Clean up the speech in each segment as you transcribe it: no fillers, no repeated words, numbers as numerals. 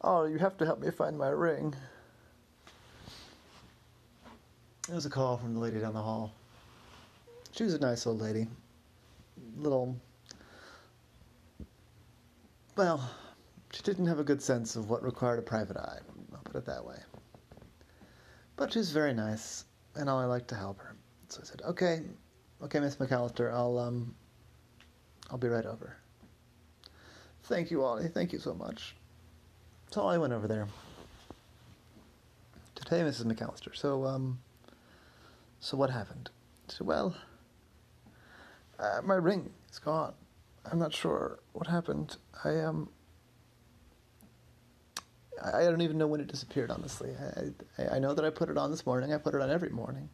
Oh, you have to help me find my ring. It was a call from the lady down the hall. She was a nice old lady. Little... Well, she didn't have a good sense of what required a private eye. I'll put it that way. But she's very nice, and I liked to help her. So I said, okay, Miss McAllister, I'll be right over. Thank you, Ollie. Thank you so much. So I went over there. Said, hey, Mrs. McAllister, so what happened? She said, well, my ring is gone. I'm not sure what happened. I don't even know when it disappeared, honestly. I know that I put it on this morning. I put it on every morning.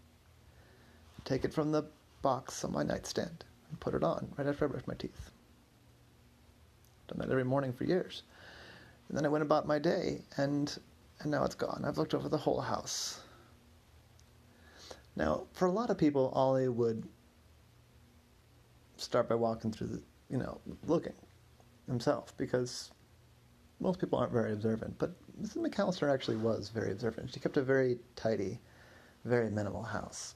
Take it from the box on my nightstand and put it on right after I brush my teeth. Done that every morning for years. And then I went about my day, and now it's gone. I've looked over the whole house. Now, for a lot of people, Ollie would start by walking through looking himself, because most people aren't very observant, but Mrs. McAllister actually was very observant. She kept a very tidy, very minimal house.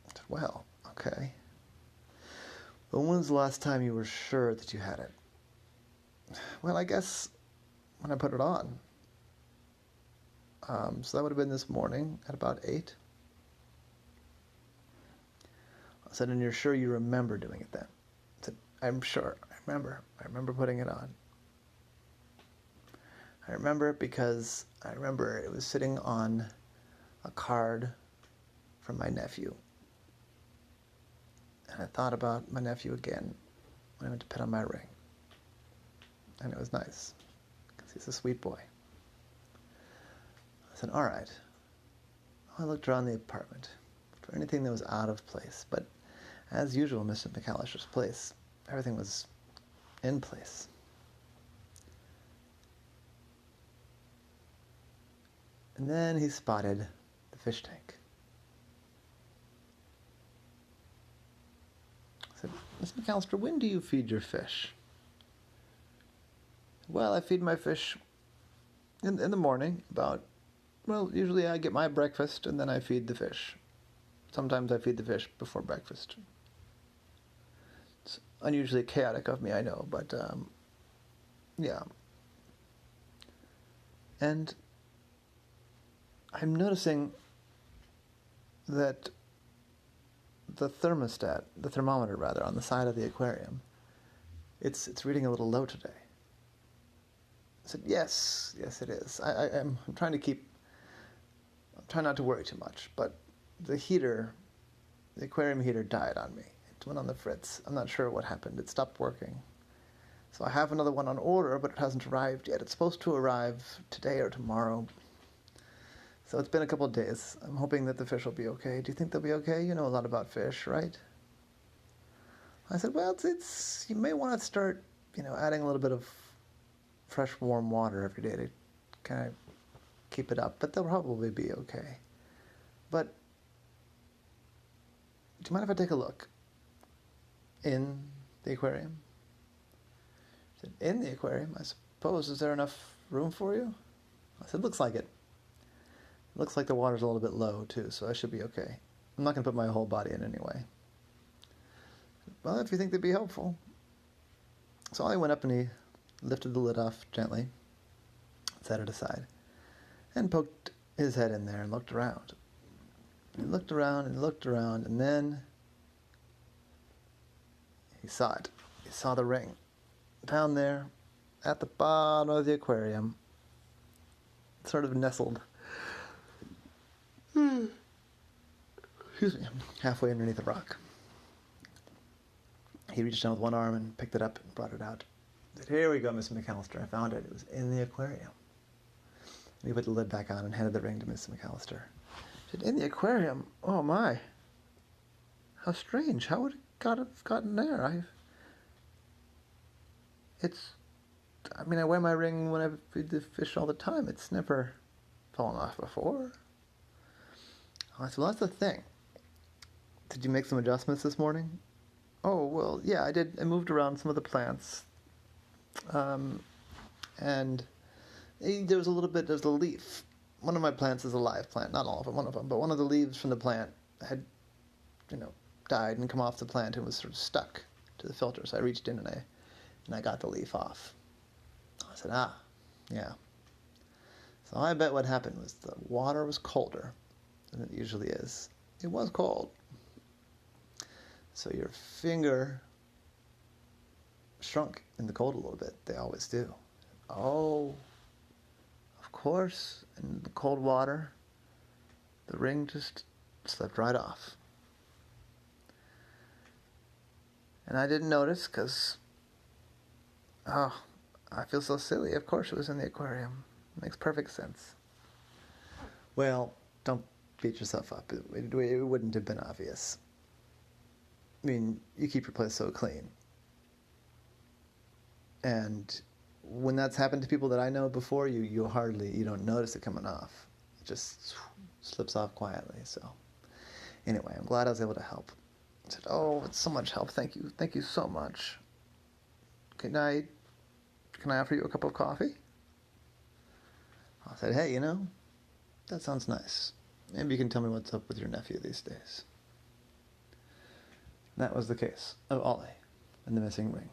I said, well, okay. But when was the last time you were sure that you had it? Well, I guess when I put it on. So that would have been this morning at about 8. I said, and you're sure you remember doing it then? I said, I'm sure. I remember putting it on. I remember it because I remember it was sitting on a card from my nephew. And I thought about my nephew again when I went to put on my ring. And it was nice, because he's a sweet boy. I said, all right. I looked around the apartment for anything that was out of place, but as usual, Mr. McAllister's place, everything was in place. And then he spotted the fish tank. I said, Mr. McAllister, when do you feed your fish? Well, I feed my fish in the morning, usually I get my breakfast and then I feed the fish. Sometimes I feed the fish before breakfast. It's unusually chaotic of me, I know, but, yeah. And I'm noticing that the thermometer on the side of the aquarium, it's reading a little low today. I said, yes, it is. I'm trying not to worry too much, but the aquarium heater died on me. It went on the fritz. I'm not sure what happened. It stopped working. So I have another one on order, but it hasn't arrived yet. It's supposed to arrive today or tomorrow. So it's been a couple of days. I'm hoping that the fish will be okay. Do you think they'll be okay? You know a lot about fish, right? I said, well, you may want to start, adding a little bit of fresh, warm water every day to kind of keep it up. But they'll probably be okay. But do you mind if I take a look in the aquarium? I said, in the aquarium? I suppose. Is there enough room for you? I said, looks like it. Looks like the water's a little bit low, too, so I should be okay. I'm not going to put my whole body in anyway. Well, if you think they'd be helpful. So I went up and he lifted the lid off gently, set it aside, and poked his head in there and looked around. He looked around and looked around, and then he saw it. He saw the ring down there at the bottom of the aquarium, sort of nestled, excuse me, halfway underneath a rock. He reached down with one arm and picked it up and brought it out. He said, here we go, Miss McAllister. I found it. It was in the aquarium. And he put the lid back on and handed the ring to Miss McAllister. She said, in the aquarium? Oh, my. How strange. How would it have gotten there? I wear my ring when I feed the fish all the time. It's never fallen off before. I said, well, that's the thing. Did you make some adjustments this morning? Oh, well, yeah, I did. I moved around some of the plants. And there was a leaf. One of my plants is a live plant, not all of them, one of them, but one of the leaves from the plant had, died and come off the plant and was sort of stuck to the filter. So I reached in and I got the leaf off. I said, yeah. So I bet what happened was the water was colder than it usually is. It was cold. So your finger shrunk in the cold a little bit. They always do. Oh, of course, in the cold water, the ring just slipped right off. And I didn't notice because, I feel so silly. Of course it was in the aquarium. It makes perfect sense. Well, don't beat yourself up. It wouldn't have been obvious. I mean, you keep your place so clean. And when that's happened to people that I know before, you don't notice it coming off. It just slips off quietly. So anyway, I'm glad I was able to help. I said, it's so much help. Thank you so much. Can I offer you a cup of coffee? I said, hey, that sounds nice. Maybe you can tell me what's up with your nephew these days. And that was the case of Ollie and the missing ring.